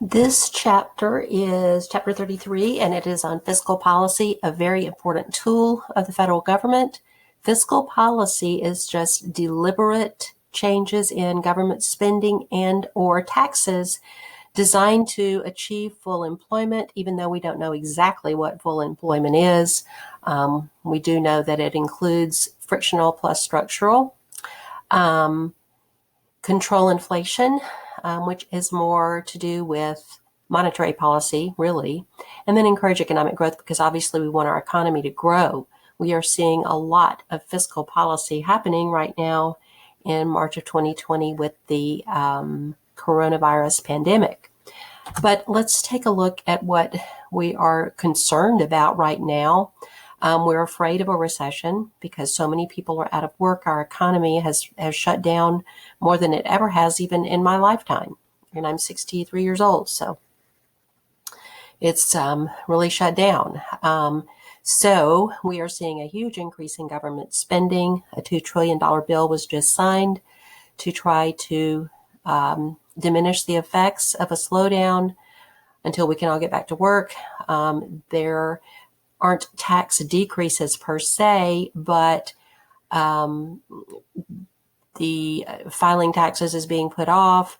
This chapter is chapter 33, and it is on fiscal policy, a very important tool of the federal government. Fiscal policy is just deliberate changes in government spending and or taxes designed to achieve full employment, even though we don't know exactly what full employment is. We do know that it includes frictional plus structural. Control inflation, which is more to do with monetary policy, really, and then encourage economic growth because obviously we want our economy to grow. We are seeing a lot of fiscal policy happening right now in March of 2020 with the coronavirus pandemic. But let's take a look at what we are concerned about right now. We're afraid of a recession because so many people are out of work. Our economy has shut down more than it ever has, even in my lifetime. And I'm 63 years old, so it's really shut down. So we are seeing a huge increase in government spending. A $2 trillion bill was just signed to try to diminish the effects of a slowdown until we can all get back to work. There aren't tax decreases per se, but the filing taxes is being put off.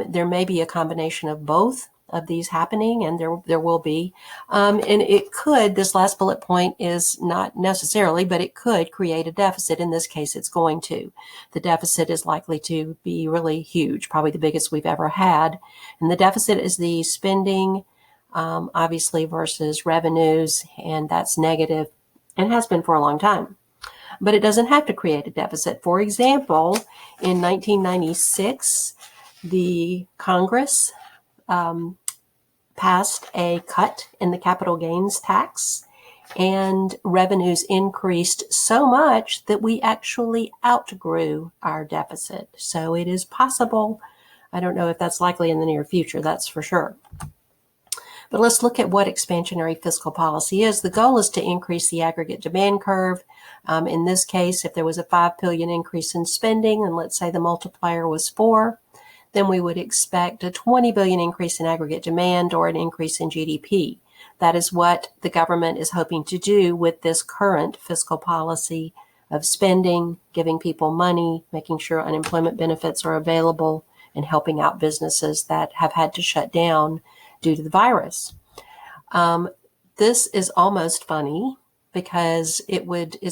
There may be a combination of both of these happening, and there will be. And it could, this last bullet point is not necessarily, but it could create a deficit. In this case, it's going to. The deficit is likely to be really huge, probably the biggest we've ever had. And the deficit is the spending obviously versus revenues, and that's negative and has been for a long time. But it doesn't have to create a deficit. For example, in 1996, the Congress passed a cut in the capital gains tax, and revenues increased so much that we actually outgrew our deficit. So it is possible. I don't know if that's likely in the near future, that's for sure. But let's look at what expansionary fiscal policy is. The goal is to increase the aggregate demand curve. In this case, if there was a $5 billion increase in spending, and let's say the multiplier was 4, then we would expect a $20 billion increase in aggregate demand or an increase in GDP. That is what the government is hoping to do with this current fiscal policy of spending, giving people money, making sure unemployment benefits are available, and helping out businesses that have had to shut down due to the virus. This is almost funny because it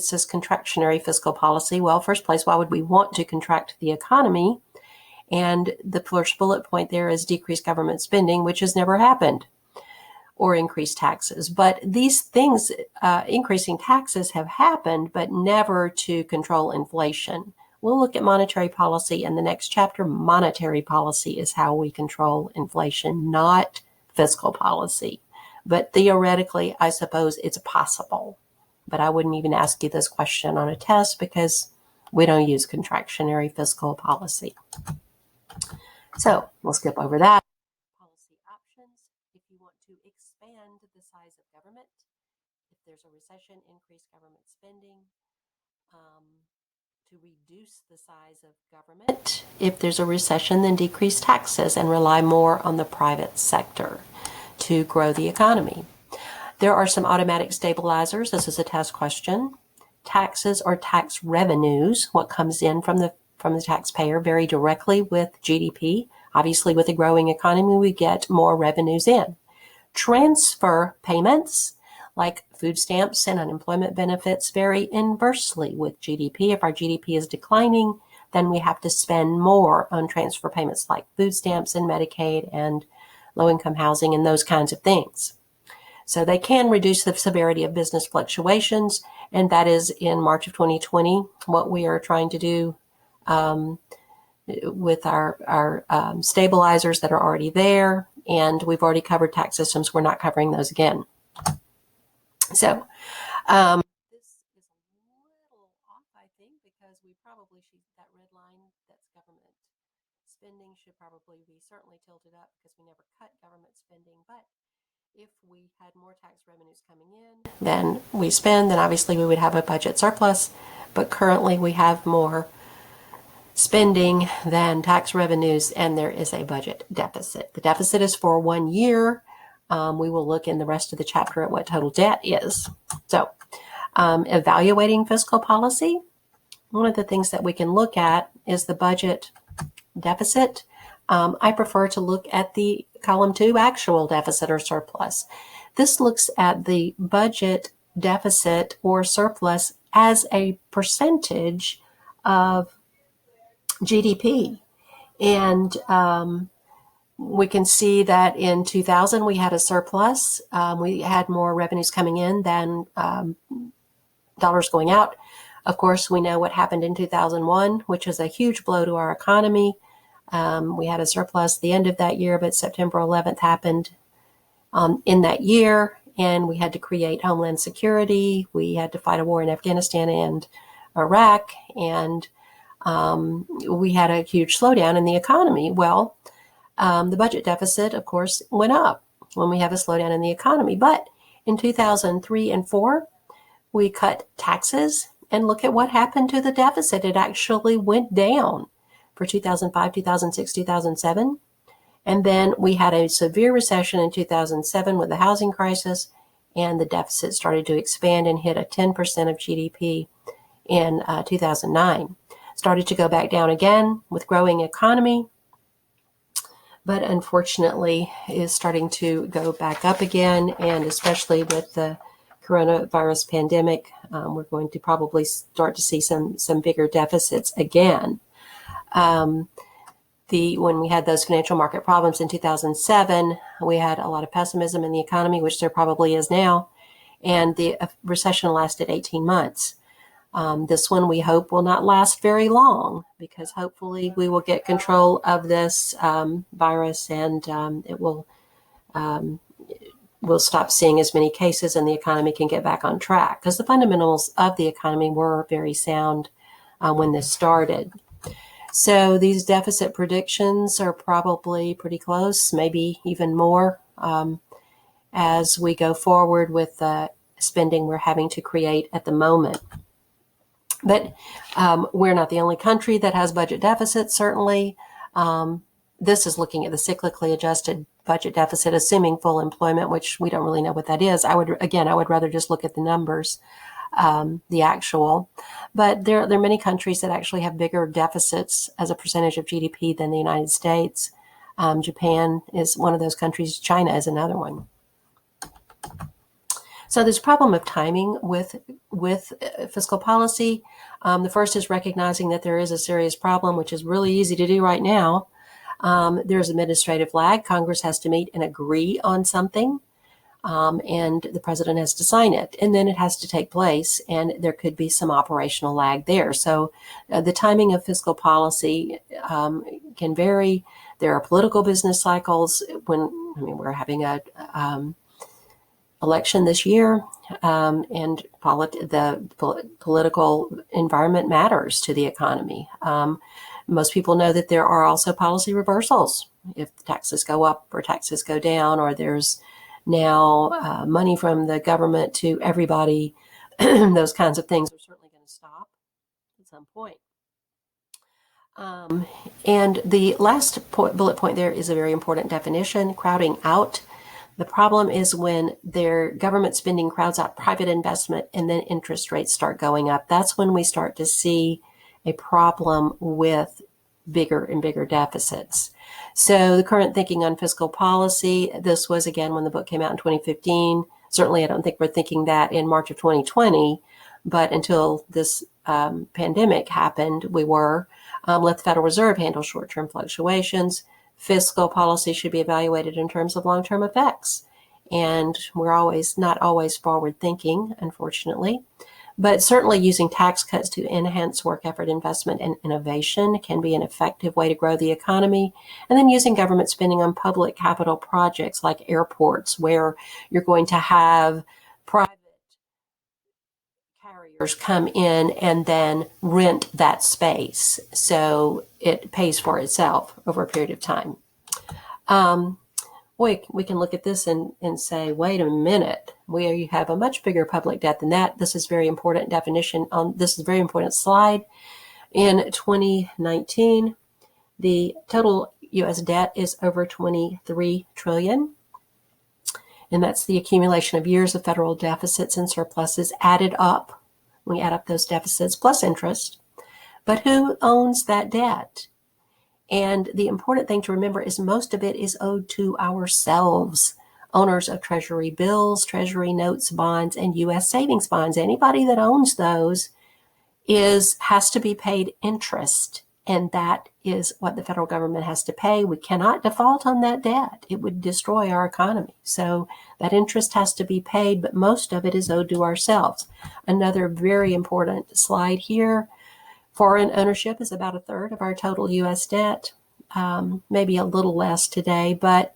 says contractionary fiscal policy. Well, first place, why would we want to contract the economy? And the first bullet point there is decreased government spending, which has never happened, or increased taxes. But these things, increasing taxes have happened, but never to control inflation. We'll look at monetary policy in the next chapter. Monetary policy is how we control inflation, not fiscal policy. But theoretically, I suppose it's possible. But I wouldn't even ask you this question on a test because we don't use contractionary fiscal policy. So we'll skip over that. Policy options. If you want to expand the size of government, if there's a recession, increase government spending. To reduce the size of government. If there's a recession, then decrease taxes and rely more on the private sector to grow the economy. There are some automatic stabilizers. This is a test question. Taxes or tax revenues, what comes in from the taxpayer, vary directly with GDP. Obviously, with a growing economy, we get more revenues in. Transfer payments, like food stamps and unemployment benefits, vary inversely with GDP. If our GDP is declining, then we have to spend more on transfer payments like food stamps and Medicaid and low-income housing and those kinds of things. So they can reduce the severity of business fluctuations, and that is in March of 2020 what we are trying to do with our stabilizers that are already there, and we've already covered tax systems. We're not covering those again. So this is a little off, I think, because we probably should, that red line, that's government spending, should probably be certainly tilted up because we never cut government spending. But if we had more tax revenues coming in than we spend, then obviously we would have a budget surplus. But currently we have more spending than tax revenues, and there is a budget deficit. The deficit is for 1 year. We will look in the rest of the chapter at what total debt is. So, evaluating fiscal policy, one of the things that we can look at is the budget deficit. I prefer to look at the column 2, actual deficit or surplus. This looks at the budget deficit or surplus as a percentage of GDP. And we can see that in 2000 we had a surplus. We had more revenues coming in than dollars going out. Of course, we know what happened in 2001, which was a huge blow to our economy. We had a surplus at the end of that year, but September 11th happened in that year, and we had to create Homeland Security. We had to fight a war in Afghanistan and Iraq, and we had a huge slowdown in the economy. Well, the budget deficit, of course, went up when we have a slowdown in the economy. But in 2003 and 4, we cut taxes, and look at what happened to the deficit. It actually went down for 2005, 2006, 2007. And then we had a severe recession in 2007 with the housing crisis, and the deficit started to expand and hit a 10% of GDP in 2009. Started to go back down again with growing economy, but unfortunately is starting to go back up again, and especially with the coronavirus pandemic, we're going to probably start to see some bigger deficits again. When we had those financial market problems in 2007, we had a lot of pessimism in the economy, which there probably is now, and the recession lasted 18 months. This one we hope will not last very long, because hopefully we will get control of this virus, and it will we'll stop seeing as many cases, and the economy can get back on track, because the fundamentals of the economy were very sound when this started. So these deficit predictions are probably pretty close, maybe even more, as we go forward with the spending we're having to create at the moment. But we're not the only country that has budget deficits, certainly. This is looking at the cyclically adjusted budget deficit, assuming full employment, which we don't really know what that is. I would rather just look at the numbers, the actual. But there are many countries that actually have bigger deficits as a percentage of GDP than the United States. Japan is one of those countries. China is another one. So there's a problem of timing with fiscal policy. The first is recognizing that there is a serious problem, which is really easy to do right now. There's administrative lag. Congress has to meet and agree on something, and the president has to sign it, and then it has to take place, and there could be some operational lag there. So the timing of fiscal policy can vary. There are political business cycles. We're having a election this year, and the political environment matters to the economy. Most people know that there are also policy reversals if taxes go up or taxes go down, or there's now money from the government to everybody. Those kinds of things are certainly going to stop at some point. And the last bullet point there is a very important definition: crowding out. The problem is when their government spending crowds out private investment, and then interest rates start going up. That's when we start to see a problem with bigger and bigger deficits. So the current thinking on fiscal policy, this was again when the book came out in 2015. Certainly I don't think we're thinking that in March of 2020, but until this pandemic happened, we were. Let the Federal Reserve handle short-term fluctuations. Fiscal policy should be evaluated in terms of long-term effects. And we're not always forward-thinking, unfortunately. But certainly using tax cuts to enhance work effort, investment, and innovation can be an effective way to grow the economy. And then using government spending on public capital projects like airports, where you're going to have private carriers come in and then rent that space, so it pays for itself over a period of time. We can look at this and say, wait a minute, we have a much bigger public debt than that. This is very important definition. This is a very important slide. In 2019, the total U.S. debt is over $23 trillion. And that's the accumulation of years of federal deficits and surpluses added up. We add up those deficits plus interest. But who owns that debt? And the important thing to remember is most of it is owed to ourselves, owners of Treasury bills, Treasury notes, bonds, and U.S. savings bonds. Anybody that owns those has to be paid interest. And that is what the federal government has to pay. We cannot default on that debt. It would destroy our economy. So that interest has to be paid, but most of it is owed to ourselves. Another very important slide here. Foreign ownership is about a third of our total U.S. debt, maybe a little less today, but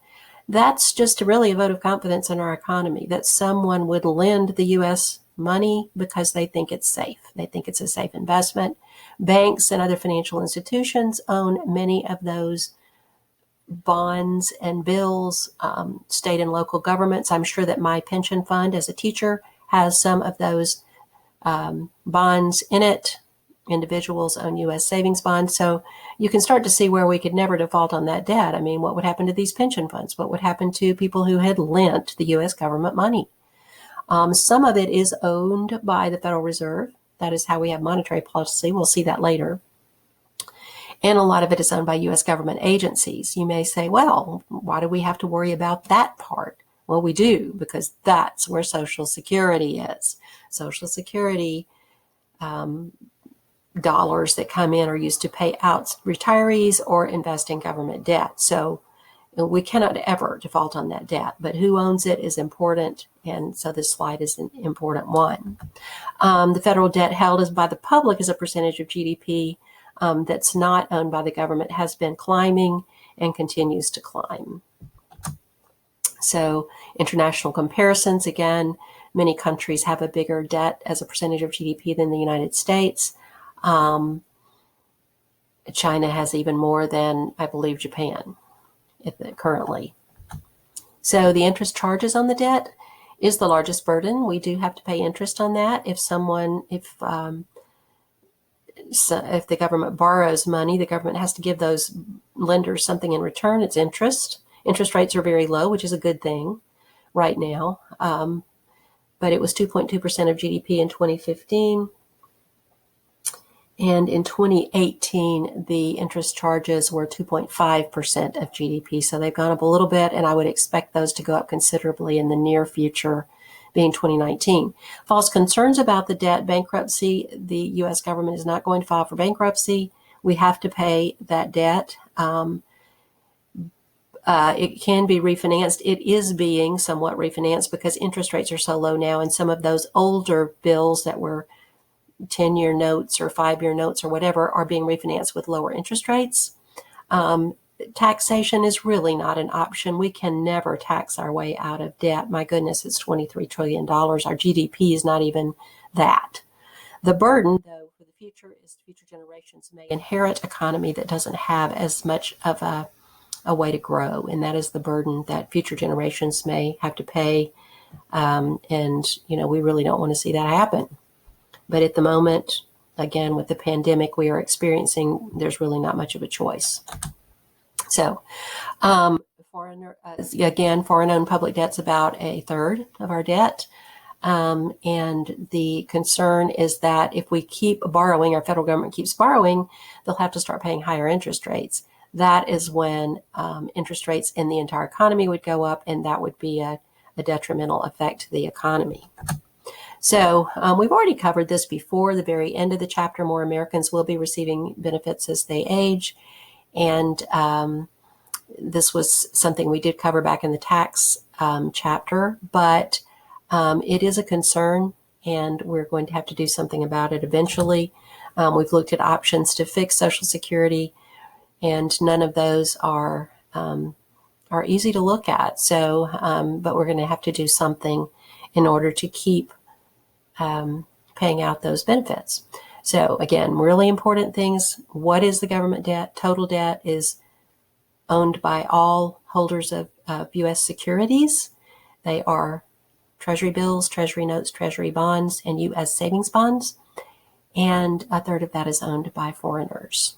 that's just really a vote of confidence in our economy, that someone would lend the U.S. money because they think it's safe. They think it's a safe investment. Banks and other financial institutions own many of those bonds and bills, state and local governments. I'm sure that my pension fund as a teacher has some of those bonds in it. Individuals own U.S. savings bonds. So you can start to see where we could never default on that debt. I mean, what would happen to these pension funds? What would happen to people who had lent the U.S. government money? Some of it is owned by the Federal Reserve. That is how we have monetary policy. We'll see that later. And a lot of it is owned by U.S. government agencies. You may say, well, why do we have to worry about that part? Well, we do, because that's where Social Security is. Social Security dollars that come in are used to pay out retirees or invest in government debt. So we cannot ever default on that debt, but who owns it is important. And so this slide is an important one. The federal debt held by the public as a percentage of GDP that's not owned by the government has been climbing and continues to climb. So international comparisons, again, many countries have a bigger debt as a percentage of GDP than the United States. China has even more than, I believe, Japan currently. So the interest charges on the debt is the largest burden. We do have to pay interest on that. If the government borrows money, the government has to give those lenders something in return. It's interest. Interest rates are very low, which is a good thing right now. But it was 2.2% of GDP in 2015. And in 2018, the interest charges were 2.5% of GDP. So they've gone up a little bit, and I would expect those to go up considerably in the near future, being 2019. False concerns about the debt bankruptcy. The U.S. government is not going to file for bankruptcy. We have to pay that debt. It can be refinanced. It is being somewhat refinanced because interest rates are so low now, and some of those older bills that were 10-year notes or 5-year notes or whatever are being refinanced with lower interest rates. Taxation is really not an option. We can never tax our way out of debt. My goodness, it's $23 trillion. Our GDP is not even that. The burden, though, for the future is future generations may inherit economy that doesn't have as much of a way to grow. And that is the burden that future generations may have to pay. And, we really don't want to see that happen. But at the moment, again, with the pandemic we are experiencing, there's really not much of a choice. So, foreign-owned public debt's about a third of our debt. And the concern is that if we keep borrowing, our federal government keeps borrowing, they'll have to start paying higher interest rates. That is when interest rates in the entire economy would go up, and that would be a detrimental effect to the economy. So we've already covered this before. The very end of the chapter, more Americans will be receiving benefits as they age. And this was something we did cover back in the tax chapter, but it is a concern, and we're going to have to do something about it eventually. We've looked at options to fix Social Security, and none of those are easy to look at. So, but we're going to have to do something in order to keep paying out those benefits. So again, really important things. What is the government debt? Total debt is owned by all holders of U.S. securities. They are Treasury bills, Treasury notes, Treasury bonds, and U.S. savings bonds. and a third of that is owned by foreigners.